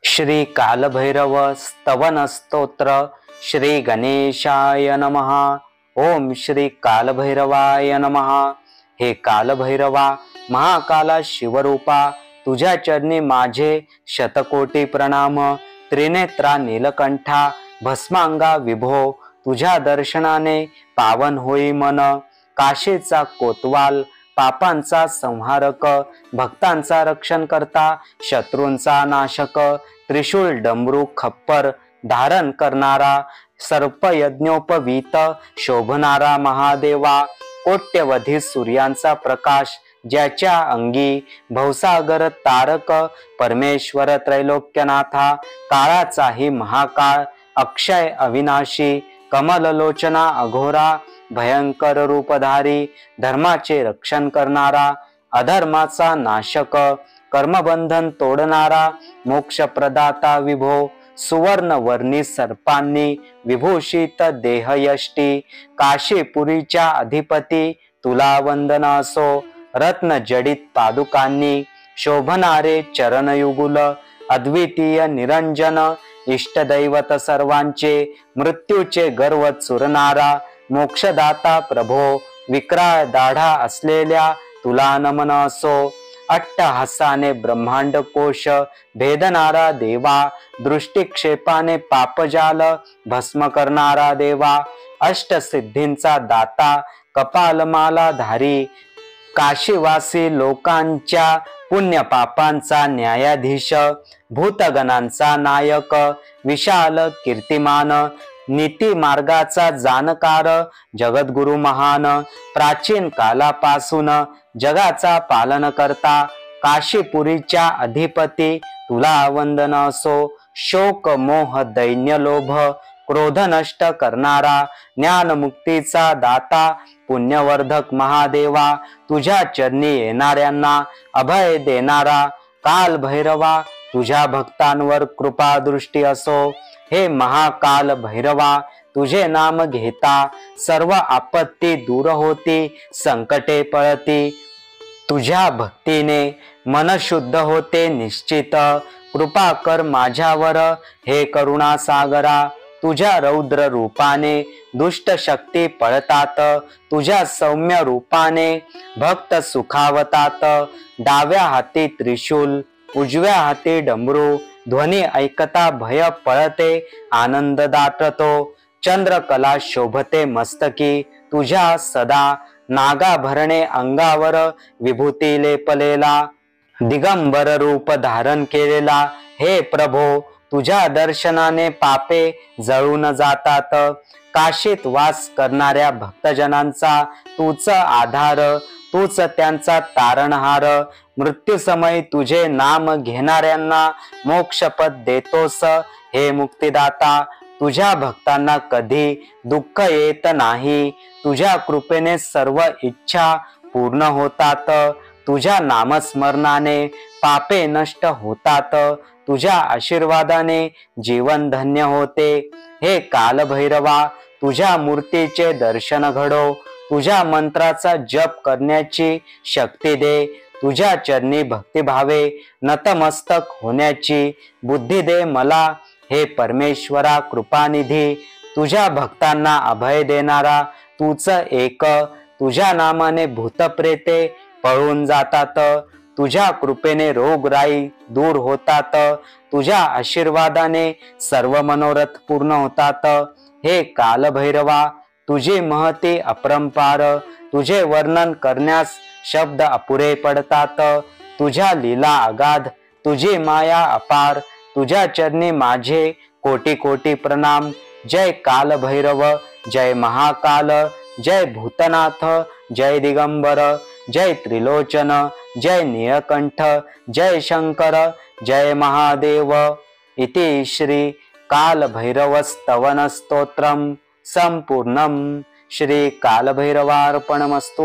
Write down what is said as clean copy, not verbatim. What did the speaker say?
श्री कालभैरव स्तवन स्तोत्र श्री गणेशाय नमः। ओम श्री कालभैरवाय नमः। हे कालभैरवा, महाकाला शिवरूपा, तुझ्या चरणी माझे शतकोटी प्रणाम। त्रिनेत्रा नीलकंठा भस्मांगा विभो, तुझ्या दर्शनाने पावन होई मन। काशीचा कोतवाल, पापांचा संहारक, भक्तांचा रक्षण करता, शत्रूंचा नाशक, त्रिशूल डमरू खप्पर धारण करणारा, सर्प यज्ञोपवीत शोभणारा महादेवा, कोट्यवधी सूर्यांचा प्रकाश ज्याच्या अंगी, भवसागर तारक परमेश्वर त्रैलोक्यनाथा, काळाचाही महाकाळ, अक्षय अविनाशी, कमललोचना अघोरा, भयंकर रूपधारी, धर्माचे रक्षण करणारा, अधर्माचा नाशक, कर्मबंधन तोडणारा, मोक्षप्रदाता विभो, सुवर्ण वर्णी सर्पांनी विभूषित देहयष्टी, काशीपुरीच्या अधिपती तुला वंदन असो। रत्न जडित पादुकांनी शोभणारे चरणयुगुल, अद्वितीय निरंजन, इष्टदैवत सर्वांचे, मृत्यूचे गर्व चुरणारा, मोक्षदाता प्रभो, विक्राळ दाढा असलेल्या तुला नमन असो। अट्टहासाने ब्रह्मांड कोश भेदणारा देवा, दृष्टिक्षेपाने पापजाल भस्म करणारा देवा, अष्टसिद्धींचा दाता, कपालमाला धारी, काशीवासी लोकांच्या पुण्य पापांचा न्यायाधीश, भूतगणांचा नायक, विशाल कीर्तिमान, नीती मार्गाचा जाणकार, जगद्गुरु महान, प्राचीन कालापासून जगाचा पालन करता, काशीपुरीच्या अधिपती तुला वंदन असो। शोक मोह दैन्य लोभ क्रोध नष्ट करणारा, ज्ञान मुक्तीचा दाता, पुण्यवर्धक महादेवा, तुझ्या चरणी येणाऱ्यांना अभय देणारा, काल भैरवा, तुझ्या भक्तांवर कृपा दृष्टी असो। हे महाकाल भैरवा, तुझे नाम घेता सर्व आपत्ती दूर होती, संकटे पळती, तुझ्या भक्तीने मन शुद्ध होते निश्चित। कृपा कर माझ्यावर हे करुणा सागरा, तुझ्या रौद्र रूपाने दुष्ट शक्ती पळतात, तुझ्या सौम्य रूपाने भक्त सुखावतात। डाव्या हाती त्रिशूल, उजव्या हाती डमरू, ध्वनी ऐकता भय पळते, आनंद दाटतो। चंद्रकला शोभते मस्तकी तुझ्या सदा, नागाभरणे अंगावर विभूती लेपलेला, दिगंबर रूप धारण केलेला, हे प्रभो, तुझ्या दर्शनाने पापे जळून जातात। काशीत वास करणाऱ्या भक्तजनांचा तूच आधार, तूच त्यांचा तारणहार, मृत्यूसमयी तुझे नाम घेणाऱ्यांना मोक्षपद देतोस, हे मुक्तिदाता। तुझ्या भक्तांना कधी दुःख येत नाही, तुझ्या कृपेने सर्व इच्छा पूर्ण होतात, तुझ्या नामस्मरणाने पापे नष्ट होतात, तुझ्या आशीर्वादाने जीवन धन्य होते। हे कालभैरवा, तुझ्या मूर्तीचे दर्शन घडो, तुझ्या मंत्राचा जप करण्याची शक्ती दे, तुझ्या चरणी भक्तिभावे नतमस्तक होण्याची बुद्धी दे मला। हे परमेश्वरा कृपानिधी, तुझ्या भक्तांना अभय देणारा तूच एक, तुझ्या नामाने भूतप्रेते पळून जातात, तुझ्या कृपेने रोगराई दूर होतात, तुझ्या आशीर्वादाने सर्व मनोरथ पूर्ण होतात। हे कालभैरवा, तुझी महती अपरंपार, तुझे वर्णन करण्यास शब्द अपुरे पडतात, तुझ्या लीला अगाध, तुझी माया अपार, तुझ्या चरणी माझे कोटी कोटी प्रणाम। जय कालभैरव, जय महाकाल, जय भूतनाथ, जय दिगंबर, जय त्रिलोचन, जय नीलकंठ, जय शंकर, जय महादेव। इति श्री कालभैरव स्तवन स्तोत्रम संपूर्णम। श्री कालभैरवार्पणमस्तु।